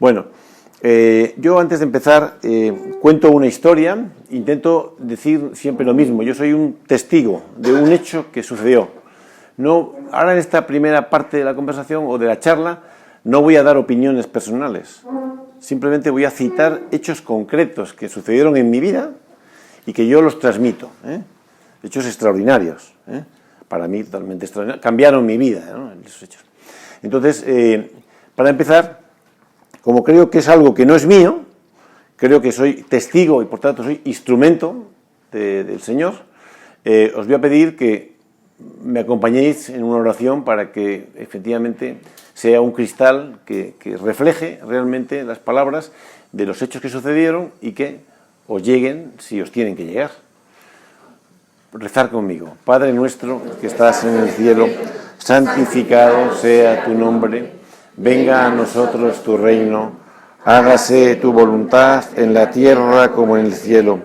Bueno, yo antes de empezar cuento una historia, intento decir siempre lo mismo. Yo soy un testigo de un hecho que sucedió. No, ahora en esta primera parte de la conversación o de la charla no voy a dar opiniones personales. Simplemente voy a citar hechos concretos que sucedieron en mi vida y que yo los transmito. Hechos extraordinarios. Para mí totalmente extraordinarios. Cambiaron mi vida, ¿no? Esos hechos. Entonces, para empezar, como creo que es algo que no es mío, creo que soy testigo y por tanto soy instrumento del Señor, os voy a pedir que me acompañéis en una oración para que efectivamente sea un cristal que refleje realmente las palabras de los hechos que sucedieron y que os lleguen si os tienen que llegar. Rezar conmigo. Padre nuestro que estás en el cielo, santificado sea tu nombre, venga a nosotros tu reino, hágase tu voluntad en la tierra como en el cielo.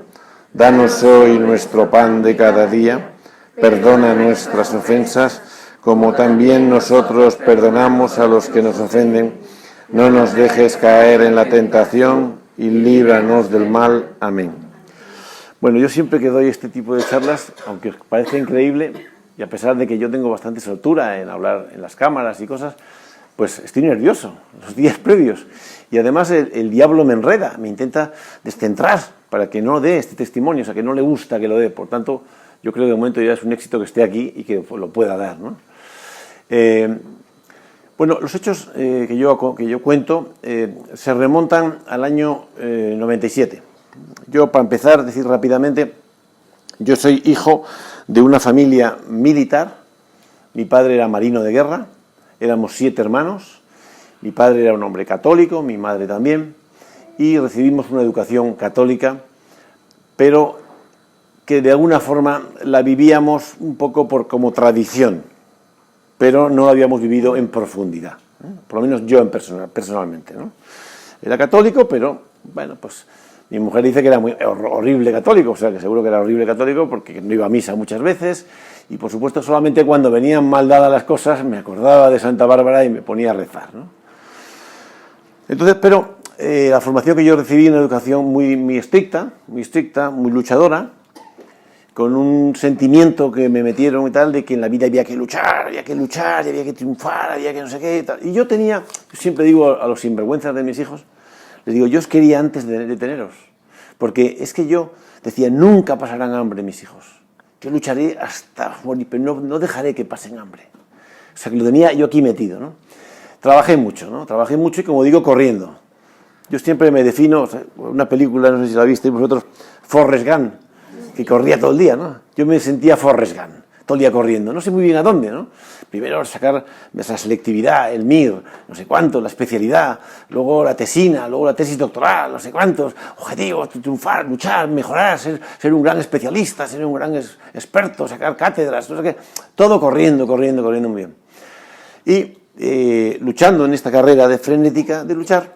Danos hoy nuestro pan de cada día, perdona nuestras ofensas, como también nosotros perdonamos a los que nos ofenden. No nos dejes caer en la tentación y líbranos del mal. Amén. Bueno, yo siempre que doy este tipo de charlas, aunque os parezca increíble, y a pesar de que yo tengo bastante soltura en hablar en las cámaras y cosas, pues estoy nervioso los días previos. Y además el diablo me enreda, me intenta descentrar para que no dé este testimonio, o sea, que no le gusta que lo dé. Por tanto, yo creo que de momento ya es un éxito que esté aquí y que lo pueda dar, ¿no? Bueno, los hechos que yo cuento se remontan al año 97. Yo, para empezar, decir rápidamente, yo soy hijo de una familia militar. Mi padre era marino de guerra, éramos 7 hermanos, mi padre era un hombre católico, mi madre también, y recibimos una educación católica, pero que de alguna forma la vivíamos un poco como tradición, pero no la habíamos vivido en profundidad, por lo menos yo personalmente, ¿no? Era católico, pero bueno, pues mi mujer dice que era muy horrible católico, o sea que seguro que era horrible católico porque no iba a misa muchas veces y por supuesto solamente cuando venían mal dadas las cosas me acordaba de Santa Bárbara y me ponía a rezar, ¿no? Entonces, pero la formación que yo recibí, una educación muy estricta, muy luchadora, con un sentimiento que me metieron y tal, de que en la vida había que luchar, había que triunfar, había que no sé qué y tal. Y yo siempre digo a los sinvergüenzas de mis hijos, les digo, yo os quería antes de teneros, porque es que yo decía, nunca pasarán hambre mis hijos, yo lucharé hasta morir, pero no dejaré que pasen hambre. O sea, que lo tenía yo aquí metido, ¿no? Trabajé mucho y como digo, corriendo. Yo siempre me defino, o sea, una película, no sé si la visteis vosotros, Forrest Gump, que corría todo el día, ¿no? Yo me sentía Forrest Gump, todo el día corriendo, no sé muy bien a dónde, ¿no? Primero sacar esa selectividad, el MIR, no sé cuánto, la especialidad, luego la tesina, luego la tesis doctoral, no sé cuántos, objetivos, triunfar, luchar, mejorar, ser un gran especialista, ser un gran experto, sacar cátedras, no sé qué, todo corriendo muy bien. Y luchando en esta carrera de frenética de luchar,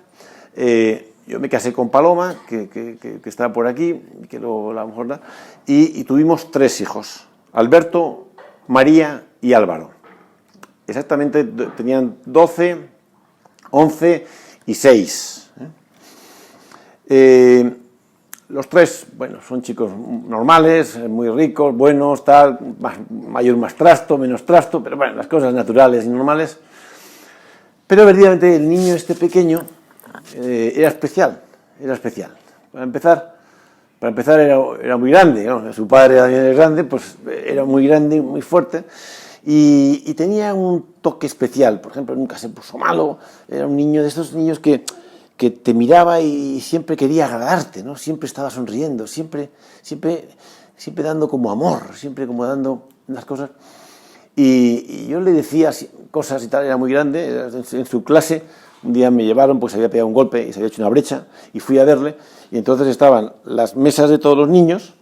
yo me casé con Paloma, que está por aquí, que a lo mejor da, y tuvimos 3 hijos, Alberto, María y Álvaro. Exactamente tenían 12, 11 y 6. Los 3, bueno, son chicos normales, muy ricos, buenos, tal, más trasto, menos trasto, pero bueno, las cosas naturales y normales. Pero verdaderamente el niño este pequeño era especial. Para empezar era muy grande, ¿no? Su padre también es grande, pues era muy grande, muy fuerte. Y tenía un toque especial, por ejemplo, nunca se puso malo, era un niño de estos niños que te miraba y siempre quería agradarte, ¿no? Siempre estaba sonriendo, siempre dando como amor, siempre como dando las cosas. Y yo le decía cosas y tal, era muy grande, en su clase, un día me llevaron, pues se había pegado un golpe y se había hecho una brecha, y fui a verle, y entonces estaban las mesas de todos los niños,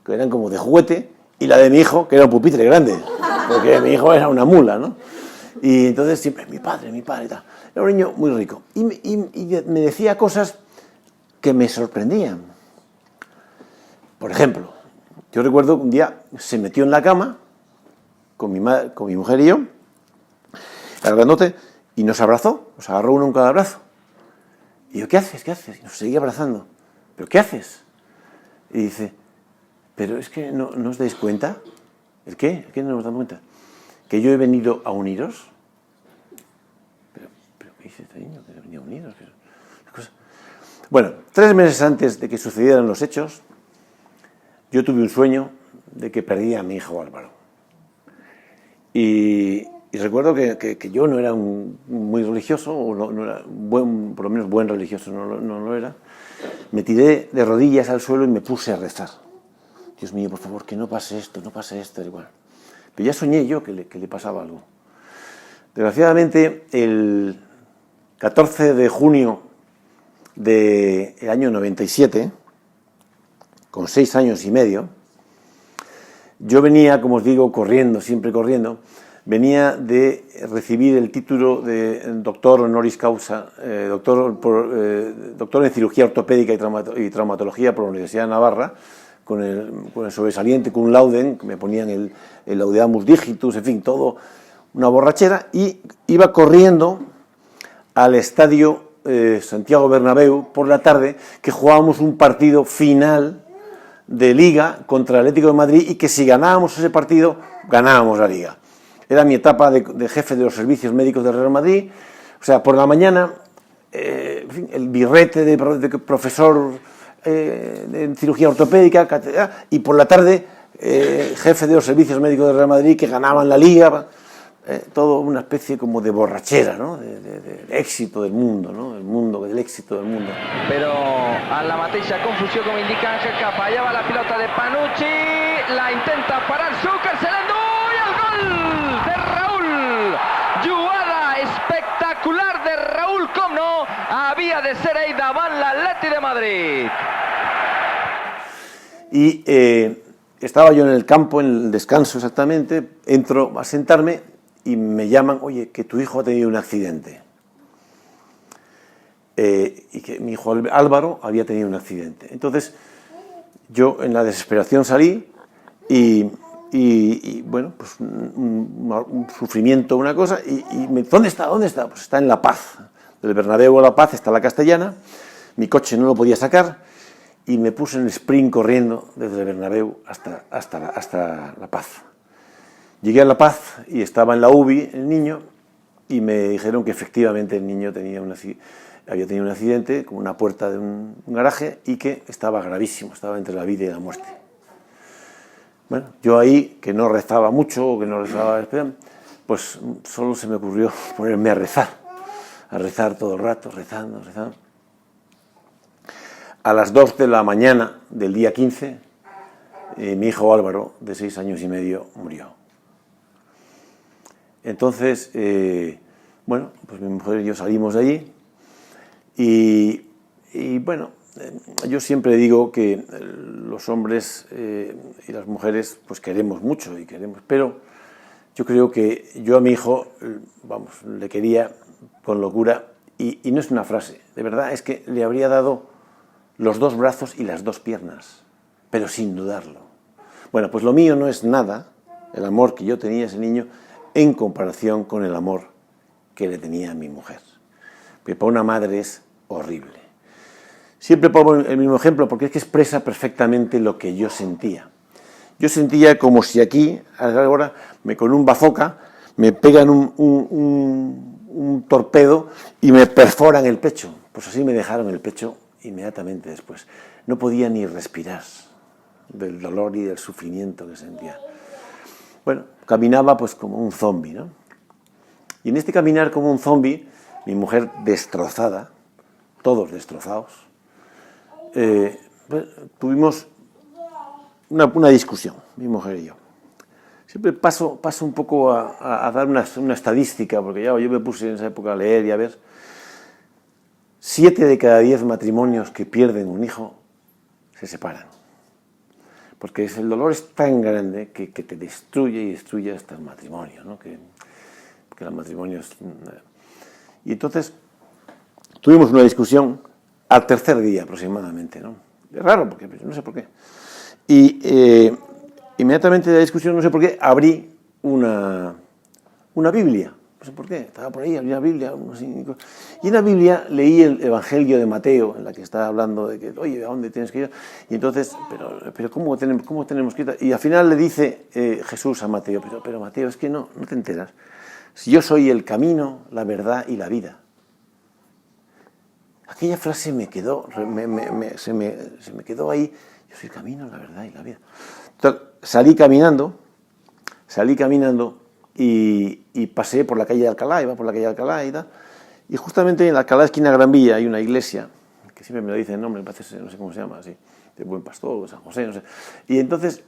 que eran como de juguete, y la de mi hijo, que era un pupitre grande, porque mi hijo era una mula, ¿no? Y entonces siempre, mi padre, y tal. Era un niño muy rico. Y me decía cosas que me sorprendían. Por ejemplo, yo recuerdo que un día se metió en la cama con mi mujer y yo, el grandote, y nos abrazó, nos agarró uno en cada brazo. Y yo, ¿qué haces? ¿Qué haces? Y nos seguía abrazando. ¿Pero qué haces? Y dice, pero es que no os dais cuenta. ¿El qué? ¿El qué no nos damos cuenta? Que yo he venido a uniros. ¿Pero qué dice este niño? Que he venido a uniros. Bueno, 3 meses antes de que sucedieran los hechos, yo tuve un sueño de que perdía a mi hijo Álvaro. Y recuerdo que yo no era muy religioso, o no era por lo menos buen religioso, no lo era. Me tiré de rodillas al suelo y me puse a rezar. Dios mío, por favor, que no pase esto, igual. Pero ya soñé yo que le pasaba algo. Desgraciadamente, el 14 de junio del año 97, con 6 años y medio, yo venía, como os digo, corriendo, siempre corriendo, venía de recibir el título de doctor honoris causa, doctor en cirugía ortopédica y traumatología por la Universidad de Navarra, con el sobresaliente cum laude, que me ponían el laudeamus digitus, en fin, todo una borrachera, y iba corriendo al estadio Santiago Bernabéu por la tarde, que jugábamos un partido final de Liga contra el Atlético de Madrid, y que si ganábamos ese partido, ganábamos la Liga. Era mi etapa de jefe de los servicios médicos del Real Madrid. O sea, por la mañana, en fin, el birrete de profesor en cirugía ortopédica, y por la tarde, jefe de los servicios médicos del Real Madrid, que ganaban la Liga. Todo una especie como de borrachera, ¿no? De éxito del mundo, ¿no? Del éxito del mundo. Pero a la mateixa confusió, como indica Ángel Capa, allá va la pilota de Panucci, la intenta parar Zúcar, se la endú y el gol de Raúl. Jugada espectacular de Raúl, com no, havia de ser ell davant l'Atleti de Madrid. Y estaba yo en el campo, en el descanso exactamente, entro a sentarme y me llaman, oye, que tu hijo ha tenido un accidente. Y que mi hijo Álvaro había tenido un accidente. Entonces, yo en la desesperación salí y bueno, pues un sufrimiento, una cosa, ¿dónde está? Pues está en La Paz. Del Bernabéu a La Paz está la Castellana, mi coche no lo podía sacar, y me puse en el sprint corriendo desde el Bernabéu hasta La Paz. Llegué a La Paz y estaba en la UBI el niño, y me dijeron que efectivamente el niño había tenido un accidente con una puerta de un garaje y que estaba gravísimo, estaba entre la vida y la muerte. Bueno, yo ahí, que no rezaba mucho, pues solo se me ocurrió ponerme a rezar todo el rato, rezando. A las 2 de la mañana del día 15, mi hijo Álvaro, de 6 años y medio, murió. Entonces, bueno, pues mi mujer y yo salimos de allí y bueno, yo siempre digo que los hombres y las mujeres pues queremos mucho pero yo creo que yo a mi hijo, vamos, le quería con locura y no es una frase, de verdad, es que le habría dado los 2 brazos y las 2 piernas, pero sin dudarlo. Bueno, pues lo mío no es nada, el amor que yo tenía a ese niño, en comparación con el amor que le tenía a mi mujer. Que para una madre es horrible. Siempre pongo el mismo ejemplo porque es que expresa perfectamente lo que yo sentía. Yo sentía como si aquí, ahora, con un bazooka, me pegan un torpedo y me perforan el pecho. Pues así me dejaron el pecho inmediatamente después. No podía ni respirar del dolor y del sufrimiento que sentía. Bueno, caminaba pues como un zombi, ¿no? Y en este caminar como un zombi, mi mujer destrozada, todos destrozados, pues, tuvimos una discusión, mi mujer y yo. Siempre paso un poco a dar una estadística, porque ya yo me puse en esa época a leer y a ver. 7 de cada 10 matrimonios que pierden un hijo se separan. Porque el dolor es tan grande que te destruye hasta el matrimonio, ¿no? Que el matrimonio es... Y entonces tuvimos una discusión al 3er día aproximadamente, ¿no? Es raro, porque no sé por qué. Y inmediatamente de la discusión, no sé por qué, abrí una Biblia, no sé por qué, estaba por ahí, abrí la Biblia, y en la Biblia leí el Evangelio de Mateo, en la que está hablando de que, oye, ¿a dónde tienes que ir? Y entonces, pero ¿cómo tenemos que ir? Y al final le dice Jesús a Mateo, pero Mateo, es que no te enteras. Si yo soy el camino, la verdad y la vida. Aquella frase me quedó, se me quedó ahí. Yo soy el camino, la verdad y la vida. Entonces, salí caminando y pasé por la calle de Alcalá, iba por la calle de Alcalá y tal. Y justamente en la Alcalá, esquina Gran Vía, hay una iglesia, que siempre me lo dice el nombre, me parece, no sé cómo se llama, así, de Buen Pastor, San José, no sé. Y entonces,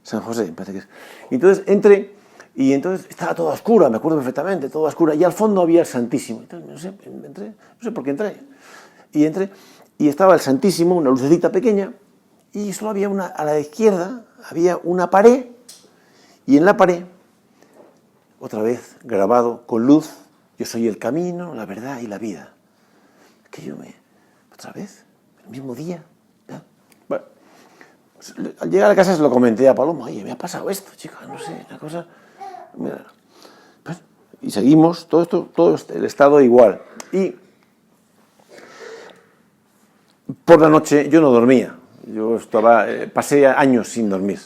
San José, me parece que es. Y entonces entré, y entonces estaba toda oscura, me acuerdo perfectamente, toda oscura, y al fondo había el Santísimo. Entonces, no sé por qué entré. Y estaba el Santísimo, una lucecita pequeña, y solo había a la izquierda, había una pared, y en la pared, otra vez, grabado con luz, yo soy el camino, la verdad y la vida. Que otra vez, el mismo día. ¿Ya? Bueno, pues, al llegar a casa se lo comenté a Paloma, oye, me ha pasado esto, chica, no sé, una cosa. Mira, pues, y seguimos, todo el estado igual. Y por la noche yo no dormía, pasé años sin dormir.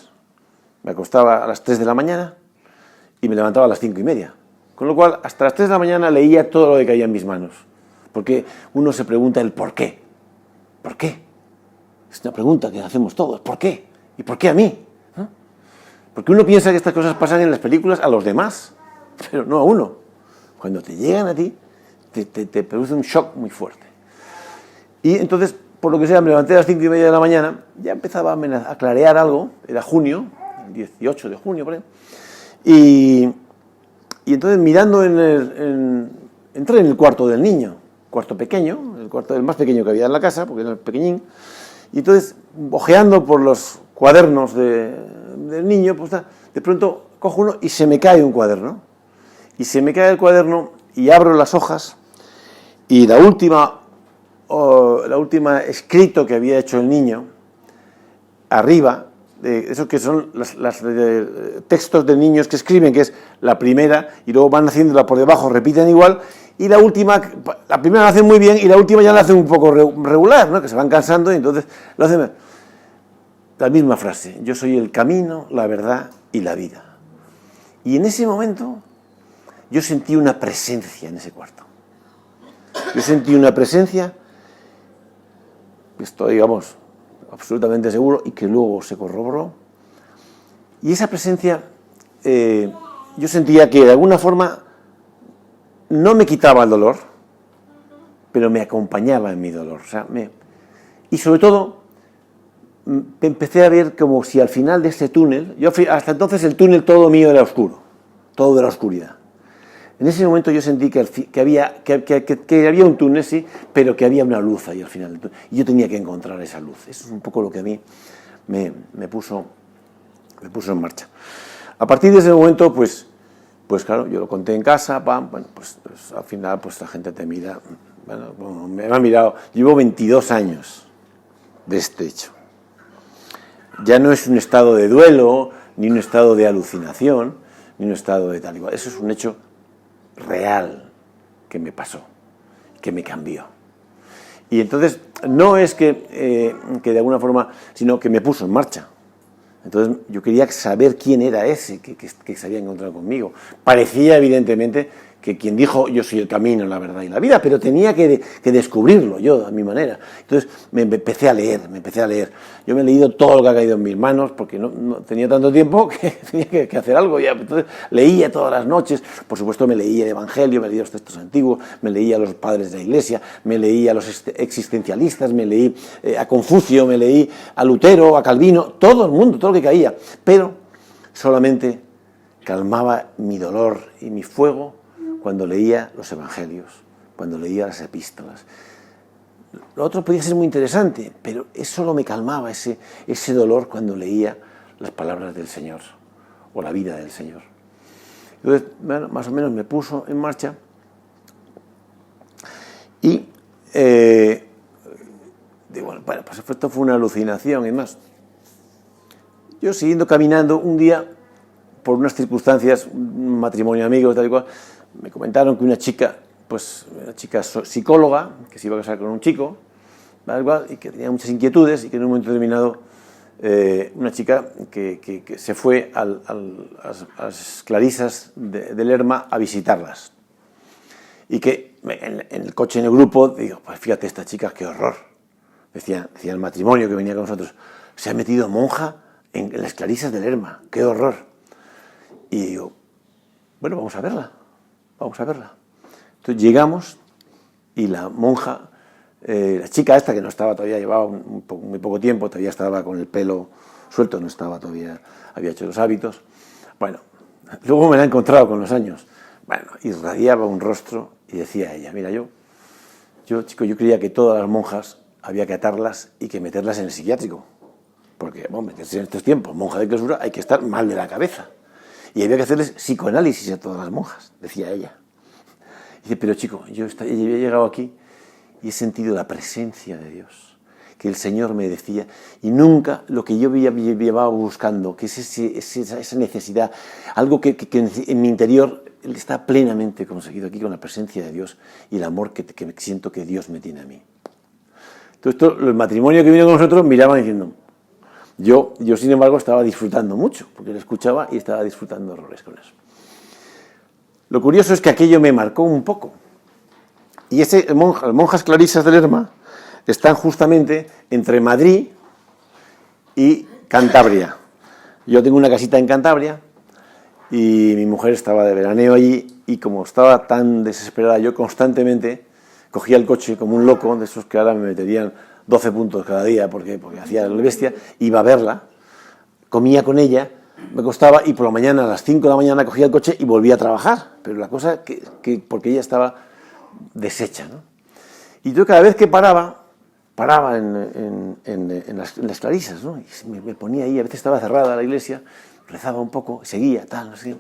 Me acostaba a las 3 de la mañana y me levantaba a las 5:30. Con lo cual, hasta las 3 de la mañana leía todo lo que caía en mis manos. Porque uno se pregunta el por qué. ¿Por qué? Es una pregunta que hacemos todos. ¿Por qué? ¿Y por qué a mí? ¿No? Porque uno piensa que estas cosas pasan en las películas a los demás, pero no a uno. Cuando te llegan a ti, te produce un shock muy fuerte. Y entonces, por lo que sea, me levanté a las 5:30 de la mañana, ya empezaba a clarear algo, era junio, el 18 de junio, por ahí, y entonces mirando entré en el cuarto del niño, cuarto pequeño, el cuarto del más pequeño que había en la casa, porque era pequeñín, y entonces, ojeando por los cuadernos del niño, pues de pronto cojo uno y se me cae un cuaderno, y se me cae el cuaderno y abro las hojas, y la última escrito que había hecho el niño, arriba, esos que son los textos de niños que escriben, que es la primera, y luego van haciéndola por debajo, repiten igual, y la primera la hacen muy bien, y la última ya la hacen un poco regular, ¿no? Que se van cansando, y entonces lo hacen. La misma frase, yo soy el camino, la verdad y la vida. Y en ese momento, yo sentí una presencia en ese cuarto. Yo sentí una presencia, estoy, digamos, absolutamente seguro, y que luego se corroboró. Y esa presencia, yo sentía que de alguna forma no me quitaba el dolor, pero me acompañaba en mi dolor. O sea, y sobre todo, empecé a ver como si al final de este túnel, hasta entonces el túnel todo mío era oscuro, todo de la oscuridad. En ese momento yo sentí que había un túnel, sí, pero que había una luz ahí al final del túnel. Y yo tenía que encontrar esa luz. Eso es un poco lo que a mí me puso en marcha. A partir de ese momento, pues claro, yo lo conté en casa, pues al final pues la gente te mira. Bueno, me ha mirado. Llevo 22 años de este hecho. Ya no es un estado de duelo, ni un estado de alucinación, ni un estado de tal igual. Eso es un hecho real que me pasó, que me cambió. Y entonces no es que de alguna forma, sino que me puso en marcha. Entonces yo quería saber quién era ese que se había encontrado conmigo. Parecía evidentemente que quien dijo yo soy el camino, la verdad y la vida, pero tenía que descubrirlo yo a mi manera. Entonces me empecé a leer. Yo me he leído todo lo que ha caído en mis manos porque no tenía tanto tiempo que tenía que hacer algo ya. Entonces leía todas las noches, por supuesto me leía el Evangelio, me leía los textos antiguos, me leía a los padres de la Iglesia, me leía a los existencialistas, me leí a Confucio, me leí a Lutero, a Calvino, todo el mundo, todo lo que caía, pero solamente calmaba mi dolor y mi fuego cuando leía los evangelios, cuando leía las epístolas. Lo otro podía ser muy interesante, pero eso solo me calmaba ese dolor cuando leía las palabras del Señor o la vida del Señor. Entonces, bueno, más o menos me puso en marcha y digo, bueno, pues esto fue una alucinación y más. Yo siguiendo caminando un día por unas circunstancias, un matrimonio de amigos, tal y cual, me comentaron que una chica psicóloga, que se iba a casar con un chico, tal cual, y que tenía muchas inquietudes, y que en un momento determinado una chica que se fue a las clarisas de Lerma a visitarlas. Y que en el coche, en el grupo, digo, pues fíjate esta chica, qué horror. Decía el matrimonio que venía con nosotros, se ha metido monja en las clarisas de Lerma, qué horror. Y digo, bueno, vamos a verla. Entonces llegamos y la monja, la chica esta que no estaba todavía, llevaba muy poco tiempo, todavía estaba con el pelo suelto, no estaba todavía, había hecho los hábitos. Bueno, luego me la he encontrado con los años. Bueno, irradiaba un rostro y decía ella, mira, yo creía que todas las monjas había que atarlas y que meterlas en el psiquiátrico. Porque, bueno, meterse en estos tiempos, monja de clausura, hay que estar mal de la cabeza. Y había que hacerles psicoanálisis a todas las monjas, decía ella. Y dice, pero chico, yo he llegado aquí y he sentido la presencia de Dios, que el Señor me decía, y nunca lo que yo llevaba buscando, que es esa necesidad, algo que en mi interior está plenamente conseguido aquí con la presencia de Dios y el amor que siento que Dios me tiene a mí. Entonces, el matrimonio que vino con nosotros miraban diciendo, yo sin embargo estaba disfrutando mucho, porque lo escuchaba y estaba disfrutando horrores con eso. Lo curioso es que aquello me marcó un poco. Y las monjas clarisas de Lerma están justamente entre Madrid y Cantabria. Yo tengo una casita en Cantabria y mi mujer estaba de veraneo allí, y como estaba tan desesperada, yo constantemente cogía el coche como un loco, de esos que ahora me meterían 12 puntos cada día porque hacía la bestia, iba a verla, comía con ella, me costaba, y por la mañana, a las 5 de la mañana, cogía el coche y volvía a trabajar. Pero la cosa que porque ella estaba deshecha, ¿no? Y yo cada vez que paraba en las clarisas, ¿no? Y me ponía ahí, a veces estaba cerrada la iglesia, rezaba un poco, seguía, tal, no sé.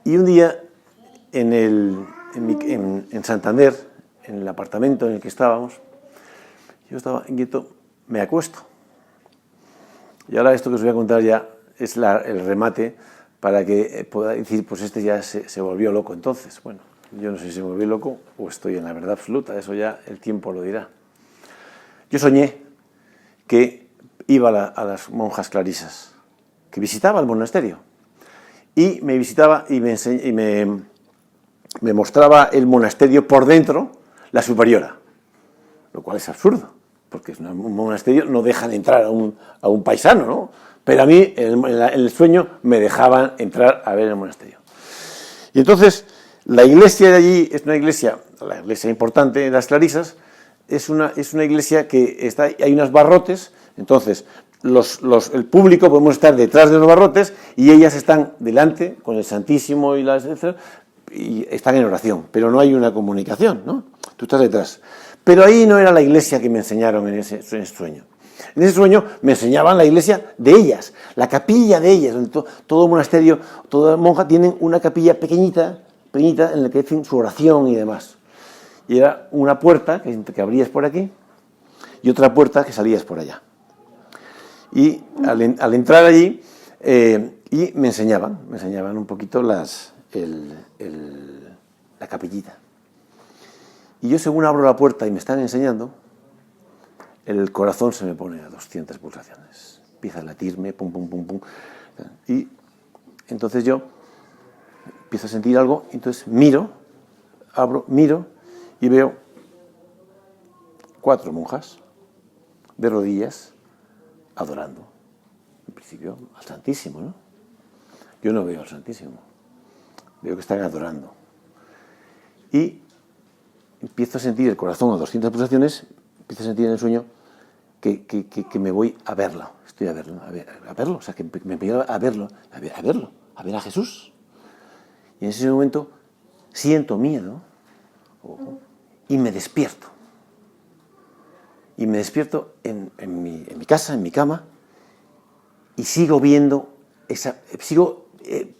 Y un día, en Santander, en el apartamento en el que estábamos, yo estaba inquieto, me acuesto. Y ahora esto que os voy a contar ya es el remate para que pueda decir, pues este ya se volvió loco entonces. Bueno, yo no sé si se volvió loco o estoy en la verdad absoluta, eso ya el tiempo lo dirá. Yo soñé que iba a las monjas clarisas, que visitaba el monasterio, y me visitaba y me mostraba el monasterio por dentro, la superiora, lo cual es absurdo, porque es un monasterio, no dejan entrar a un paisano, ¿no? Pero a mí, en el sueño, me dejaban entrar a ver el monasterio. Y entonces, la iglesia de allí es una iglesia, la iglesia importante de las clarisas, es una iglesia que hay unos barrotes, entonces el público podemos estar detrás de los barrotes y ellas están delante con el Santísimo y están en oración, pero no hay una comunicación, ¿no? Tú estás detrás. Pero ahí no era la iglesia que me enseñaron en ese sueño. En ese sueño me enseñaban la iglesia de ellas, la capilla de ellas, donde todo monasterio, toda monja tienen una capilla pequeñita en la que hacen su oración y demás. Y era una puerta que abrías por aquí y otra puerta que salías por allá. Y al entrar allí, y me enseñaban un poquito la capillita. Y yo, según abro la puerta y me están enseñando, el corazón se me pone a 200 pulsaciones. Empieza a latirme, pum, pum, pum, pum. Y entonces yo empiezo a sentir algo, entonces miro y veo 4 monjas de rodillas adorando. En principio, al Santísimo, ¿no? Yo no veo al Santísimo. Veo que están adorando. Y empiezo a sentir el corazón a 200 pulsaciones, empiezo a sentir en el sueño que me voy a verlo. Estoy a verlo, o sea, que me voy a verlo, a ver a Jesús. Y en ese momento siento miedo y me despierto. Y me despierto en mi casa, en mi cama, y sigo viendo, sigo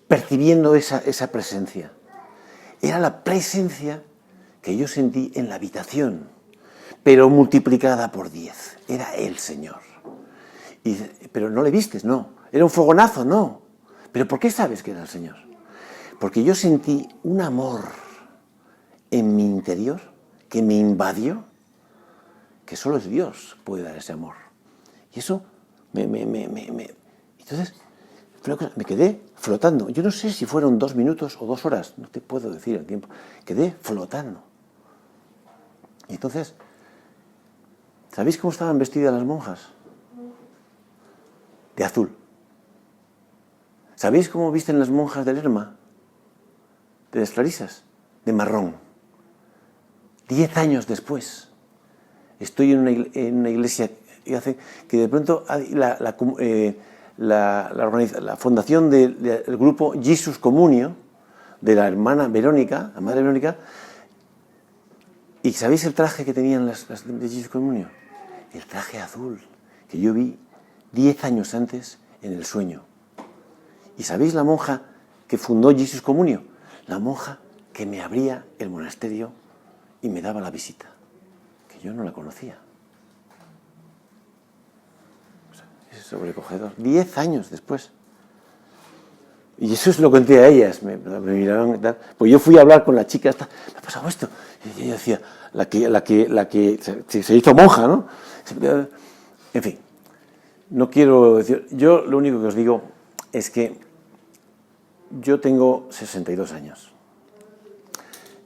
percibiendo esa presencia. Era la presencia que yo sentí en la habitación, pero multiplicada por 10. Era el Señor. Pero no le vistes, no. Era un fogonazo, no. ¿Pero por qué sabes que era el Señor? Porque yo sentí un amor en mi interior que me invadió, que solo es Dios puede dar ese amor. Y eso Entonces, me quedé flotando. Yo no sé si fueron 2 minutos o 2 horas, no te puedo decir el tiempo. Quedé flotando. Y entonces, ¿sabéis cómo estaban vestidas las monjas? De azul. ¿Sabéis cómo visten las monjas de Lerma? De las Clarisas, de marrón. 10 años después, estoy en una iglesia que hace que de pronto la fundación del grupo Jesus Comunio, de la hermana Verónica, la madre Verónica, ¿y sabéis el traje que tenían las de Jesus Comunio? El traje azul, que yo vi 10 años antes en el sueño. ¿Y sabéis la monja que fundó Jesus Comunio? La monja que me abría el monasterio y me daba la visita, que yo no la conocía. O sea, es sobrecogedor. 10 años después. Y eso es lo que conté a ellas. Me miraban y tal. Pues yo fui a hablar con la chica esta. Me ha pasado esto. Y ella decía, la que se hizo monja, ¿no? En fin, no quiero decir. Yo lo único que os digo es que yo tengo 62 años.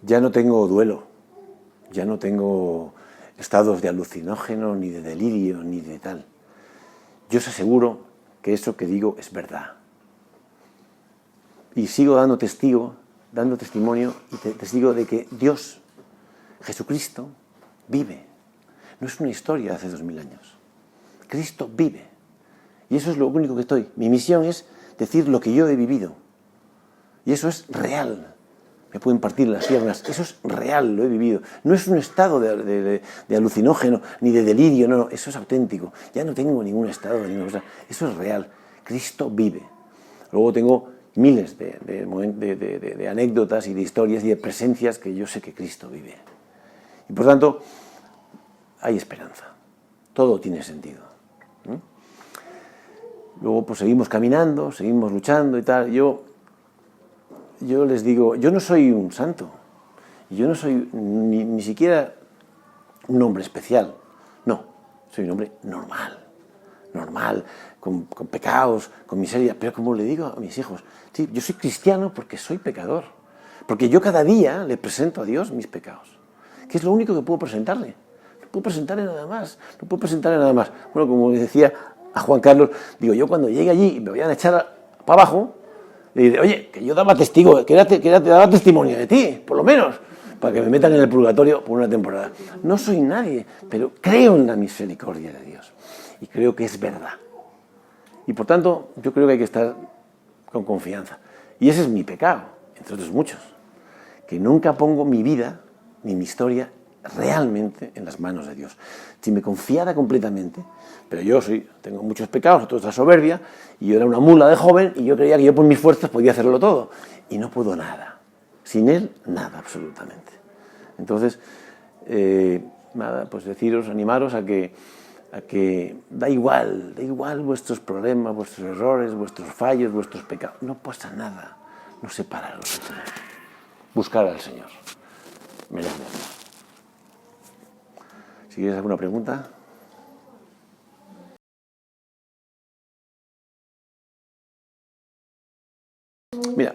Ya no tengo duelo. Ya no tengo estados de alucinógeno, ni de delirio, ni de tal. Yo os aseguro que eso que digo es verdad. Y sigo dando testimonio y testigo de que Dios, Jesucristo, vive. No es una historia de hace 2000 años. Cristo vive. Y eso es lo único que estoy. Mi misión es decir lo que yo he vivido. Y eso es real. Me pueden partir las piernas. Eso es real, lo he vivido. No es un estado de alucinógeno ni de delirio, no, eso es auténtico. Ya no tengo ningún estado de ninguna cosa. Eso es real. Cristo vive. Luego tengo miles de anécdotas y de historias y de presencias que yo sé que Cristo vive. Y por tanto, hay esperanza. Todo tiene sentido. Luego pues seguimos caminando, seguimos luchando y tal. Yo les digo, yo no soy un santo, yo no soy ni siquiera un hombre especial, no, soy un hombre normal, con pecados, con miseria, pero como le digo a mis hijos, sí, yo soy cristiano porque soy pecador, porque yo cada día le presento a Dios mis pecados, que es lo único que puedo presentarle, no puedo presentarle nada más, Bueno, como decía a Juan Carlos, digo, yo cuando llegue allí y me vayan a echar para abajo, le dice, oye, que yo daba testigo, que daba testimonio de ti, por lo menos, para que me metan en el purgatorio por una temporada. No soy nadie, pero creo en la misericordia de Dios. Y creo que es verdad. Y por tanto, yo creo que hay que estar con confianza. Y ese es mi pecado, entre otros muchos. Que nunca pongo mi vida, ni mi historia, realmente en las manos de Dios. Si me confiara completamente, pero yo tengo muchos pecados, toda esta soberbia, y yo era una mula de joven, y yo creía que yo por mis fuerzas podía hacerlo todo, y no puedo nada. Sin Él, nada, absolutamente. Entonces, nada, pues deciros, animaros a que da igual vuestros problemas, vuestros errores, vuestros fallos, vuestros pecados, no pasa nada, no separaros del Señor. Buscar al Señor. Menos mal. Si quieres alguna pregunta. Mira,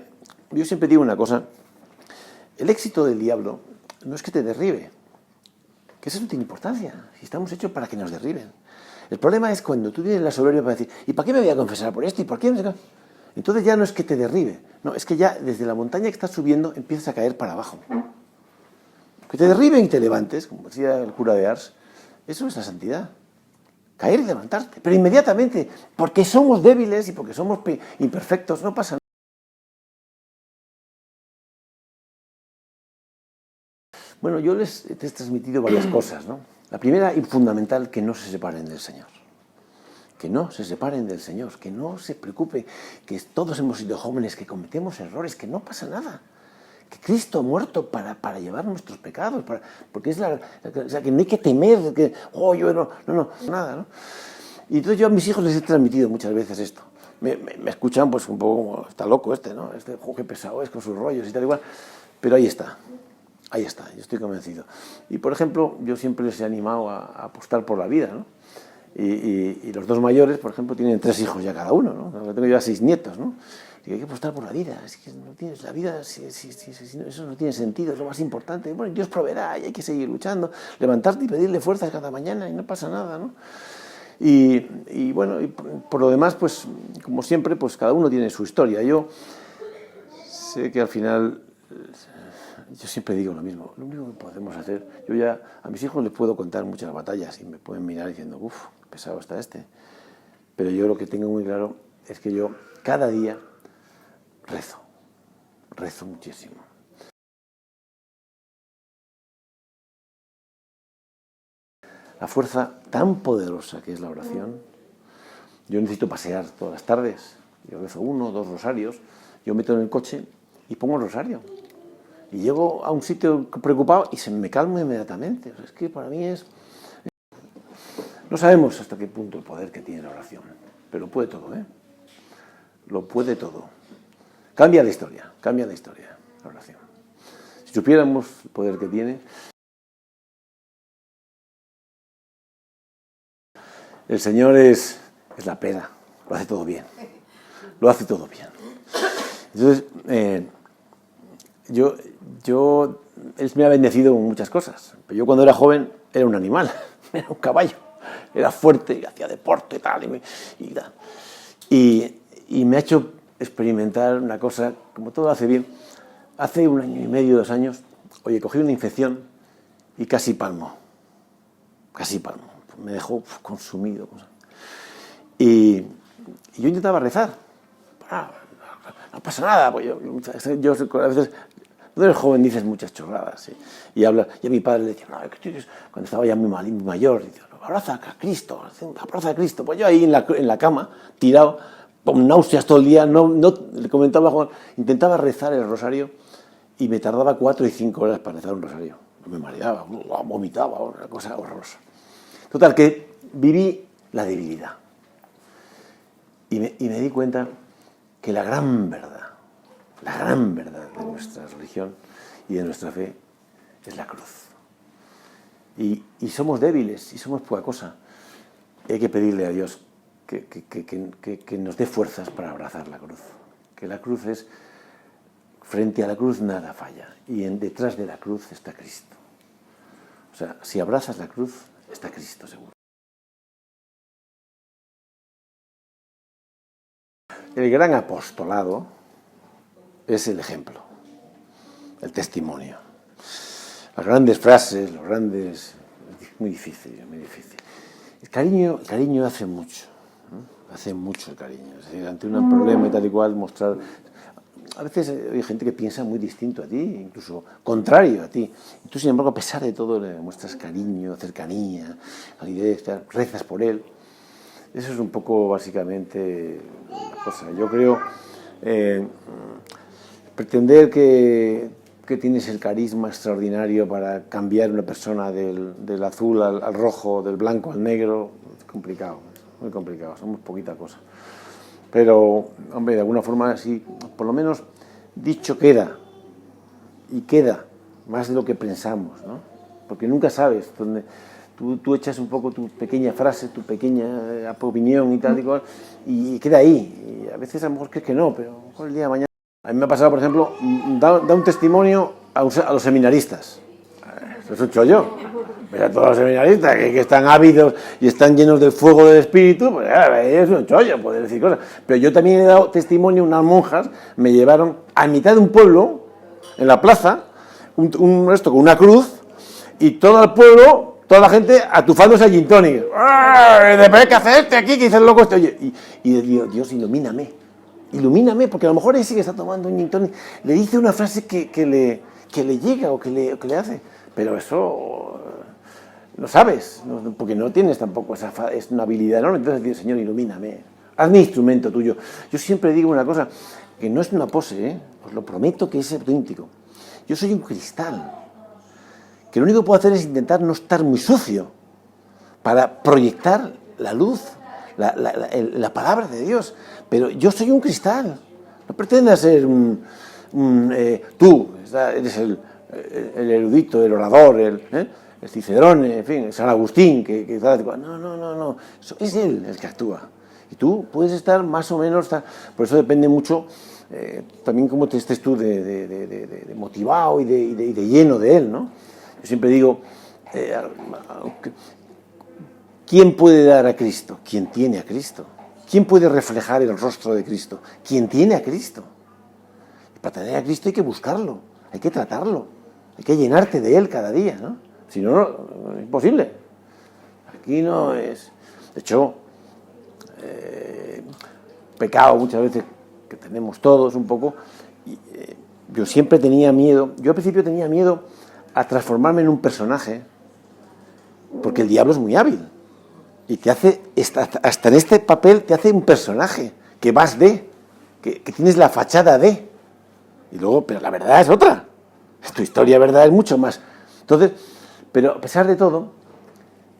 yo siempre digo una cosa. El éxito del diablo no es que te derribe, que eso no tiene importancia, si estamos hechos para que nos derriben. El problema es cuando tú tienes la soberbia para decir, ¿y para qué me voy a confesar por esto? ¿Y por qué? Entonces ya no es que te derribe, no, es que ya desde la montaña que estás subiendo empiezas a caer para abajo. Que te derriben y te levantes, como decía el cura de Ars, eso es la santidad. Caer y levantarte, pero inmediatamente, porque somos débiles y porque somos imperfectos, no pasa nada. Bueno, yo les he transmitido varias cosas, ¿no? La primera y fundamental, que no se separen del Señor. Que no se separen del Señor, que no se preocupe, que todos hemos sido jóvenes, que cometemos errores, que no pasa nada. Que Cristo ha muerto para llevar nuestros pecados, porque es o sea, que no hay que temer, que, yo no, nada, ¿no? Y entonces yo a mis hijos les he transmitido muchas veces esto. me escuchan pues un poco como, está loco este, ¿no? Este, qué pesado es con sus rollos y tal igual. Pero ahí está, yo estoy convencido. Y por ejemplo, yo siempre les he animado a apostar por la vida, ¿no? Y los dos mayores, por ejemplo, tienen 3 hijos ya cada uno, ¿no? Tengo ya 6 nietos, ¿no? Y hay que apostar por la vida, es que no tienes la vida, eso no tiene sentido, es lo más importante. Bueno, Dios proveerá y hay que seguir luchando, levantarte y pedirle fuerzas cada mañana y no pasa nada, ¿no? Y bueno, y por lo demás, pues como siempre, pues cada uno tiene su historia. Yo sé que al final, yo siempre digo lo mismo, lo único que podemos hacer, yo ya a mis hijos les puedo contar muchas batallas y me pueden mirar diciendo, uff, pesado está este. Pero yo lo que tengo muy claro es que yo cada día rezo muchísimo. La fuerza tan poderosa que es la oración. Yo necesito pasear todas las tardes, yo rezo 1 o 2 rosarios, yo meto en el coche y pongo el rosario. Y llego a un sitio preocupado y se me calma inmediatamente. O sea, es que para mí es... No sabemos hasta qué punto el poder que tiene la oración, pero lo puede todo, ¿eh? Lo puede todo. Cambia la historia, la oración. Si supiéramos el poder que tiene... El Señor es la pera, lo hace todo bien. Entonces, Él me ha bendecido con muchas cosas. Pero yo cuando era joven era un animal, era un caballo. Era fuerte, hacía deporte y me ha hecho experimentar una cosa, como todo hace bien. Hace 1 año y medio, 2 años, cogí una infección y casi palmo. Me dejó consumido. Y yo intentaba rezar. No pasa nada. Pues yo a veces, cuando eres joven dices muchas chorradas. ¿Sí? Y a mi padre le decía, no, cuando estaba ya muy mayor, dice, abraza a Cristo. Pues yo ahí en la cama, tirado, con náuseas todo el día, le comentaba a Juan, intentaba rezar el rosario y me tardaba 4 y 5 horas para rezar un rosario. Me mareaba, vomitaba, una cosa horrorosa. Total, que viví la debilidad. Y me di cuenta que la gran verdad de nuestra religión y de nuestra fe es la cruz. Y somos débiles y somos poca cosa. Y hay que pedirle a Dios que nos dé fuerzas para abrazar la cruz. Que la cruz es, frente a la cruz nada falla. Y detrás de la cruz está Cristo. O sea, si abrazas la cruz, está Cristo seguro. El gran apostolado es el ejemplo, el testimonio. Las grandes frases, es muy difícil. El cariño hace mucho, ¿no? Hace mucho el cariño. Es decir, ante un problema y tal y cual, mostrar... A veces hay gente que piensa muy distinto a ti, incluso contrario a ti. Y tú, sin embargo, a pesar de todo, le muestras cariño, cercanía, calidez, rezas por él. Eso es un poco, básicamente, la cosa. Yo creo, pretender que tienes el carisma extraordinario para cambiar una persona del azul al rojo, del blanco al negro, es complicado, muy complicado, somos poquita cosa. Pero, hombre, de alguna forma, sí, por lo menos dicho queda, y queda más de lo que pensamos, ¿no? Porque nunca sabes dónde... Tú echas un poco tu pequeña frase, tu pequeña opinión y tal y cual, y queda ahí. Y a veces a lo mejor crees que no, pero a lo mejor el día de mañana... A mí me ha pasado, por ejemplo, da un testimonio a los seminaristas. Eso es un chollo. Pero a todos los seminaristas que están ávidos y están llenos del fuego del espíritu, pues es un chollo poder decir cosas. Pero yo también he dado testimonio, unas monjas me llevaron a mitad de un pueblo, en la plaza, con una cruz, y todo el pueblo... Toda la gente atufándose a gin tonic. ¿Qué hace este aquí? ¿Qué dice el loco este? Oye, y Dios, ilumíname, porque a lo mejor ese que está tomando un gin tonic le dice una frase que le llega o que le hace. Pero eso no sabes, porque no tienes tampoco es una habilidad enorme. Entonces dices, Señor, ilumíname, hazme instrumento tuyo. Yo siempre digo una cosa, que no es una pose, os lo prometo que es auténtico. Yo soy un cristal, que lo único que puedo hacer es intentar no estar muy sucio para proyectar la luz la palabra de Dios. Pero yo soy un cristal. No pretendas ser tú eres el erudito, el orador, el Cicerone, en fin, San Agustín, no, es él el que actúa. Y tú puedes estar más o menos, por eso depende mucho también cómo te estés tú de motivado y de lleno de él, ¿no? Yo siempre digo, ¿quién puede dar a Cristo? Quien tiene a Cristo. ¿Quién puede reflejar el rostro de Cristo? Quien tiene a Cristo. Y para tener a Cristo hay que buscarlo, hay que tratarlo, hay que llenarte de él cada día, ¿no? Si no, no es imposible. Aquí no es... De hecho, pecado muchas veces que tenemos todos un poco, yo siempre tenía miedo, yo al principio tenía miedo a transformarme en un personaje, porque el diablo es muy hábil y te hace, hasta en este papel te hace un personaje que vas que tienes la fachada de, y luego, pero la verdad es otra, tu historia verdad es mucho más. Entonces, pero a pesar de todo,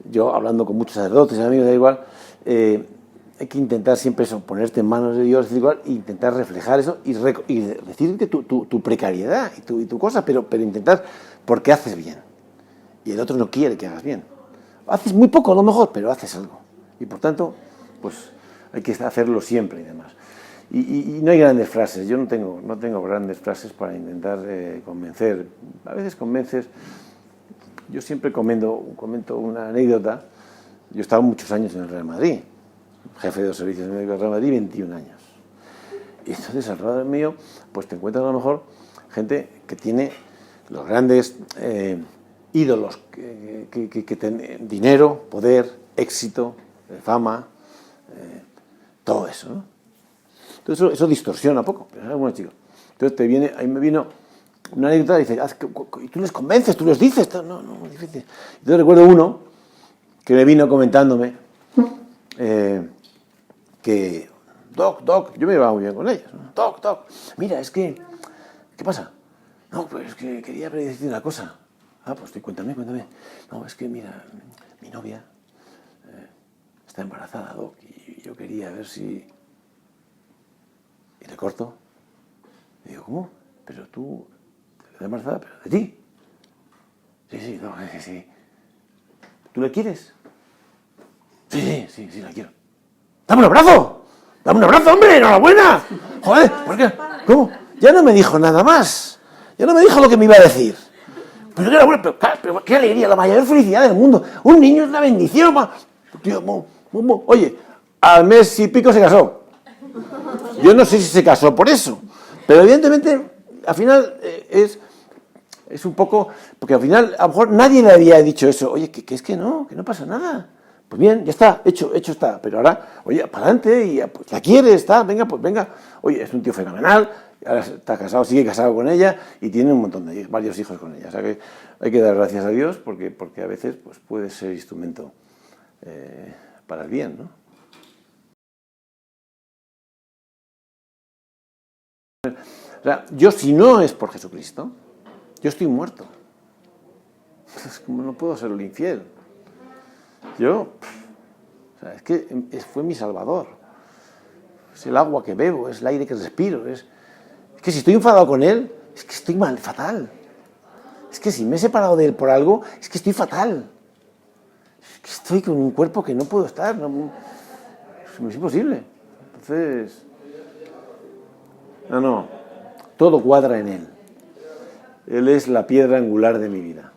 yo hablando con muchos sacerdotes y amigos, da igual, hay que intentar siempre eso, ponerte en manos de Dios, igual, e intentar reflejar eso y decir que tu precariedad y tu cosa, pero intentar, porque haces bien. Y el otro no quiere que hagas bien. Haces muy poco a lo mejor, pero haces algo. Y por tanto, pues hay que hacerlo siempre y demás. Y no hay grandes frases, yo no tengo grandes frases para intentar convencer. A veces convences, yo siempre comento una anécdota. Yo he estado muchos años en el Real Madrid, jefe de los servicios médicos del Real Madrid, 21 años. Y entonces alrededor mío, pues te encuentras a lo mejor gente que tiene los grandes ídolos, que tienen dinero, poder, éxito, fama, todo eso, ¿no? Entonces eso distorsiona poco, pero es bueno, chico. Entonces ahí me vino una anécdota y dice, y tú les convences, tú les dices, no, es difícil. Entonces recuerdo uno que me vino comentándome que, Doc, yo me llevaba muy bien con ellos, ¿no? Doc, mira, es que, ¿qué pasa? No, pues es que quería decirte una cosa. Pues cuéntame. No, es que mira, mi novia está embarazada, Doc, y yo quería ver si... Y le corto. Y digo, ¿cómo? Pero tú, estás embarazada, pero de ti. Sí, no, sí. ¿Tú le quieres? Sí, la quiero. ¡Dame un abrazo! ¡Hombre! ¡Enhorabuena! Joder, ¿por qué? ¿Cómo? Ya no me dijo nada más. Ya no me dijo lo que me iba a decir. Pero qué alegría, la mayor felicidad del mundo. Un niño es una bendición. Tío, oye, al mes y pico se casó. Yo no sé si se casó por eso, pero evidentemente al final es un poco, porque al final a lo mejor nadie le había dicho eso. Oye, que es que no pasa nada. Pues bien, ya está, hecho está. Pero ahora, oye, para adelante, y pues la quiere, está, venga. Oye, es un tío fenomenal, ahora está casado, sigue casado con ella y tiene un montón de varios hijos con ella. O sea que hay que dar gracias a Dios porque a veces pues puede ser instrumento para el bien, ¿no? O sea, yo si no es por Jesucristo, yo estoy muerto. Es como no puedo ser el infiel. Es que fue mi Salvador. Es el agua que bebo, es el aire que respiro. Es que si estoy enfadado con Él, es que estoy fatal. Es que si me he separado de Él por algo, es que estoy fatal. Es que estoy con un cuerpo que no puedo estar. Es imposible. Entonces... No, todo cuadra en Él. Él es la piedra angular de mi vida.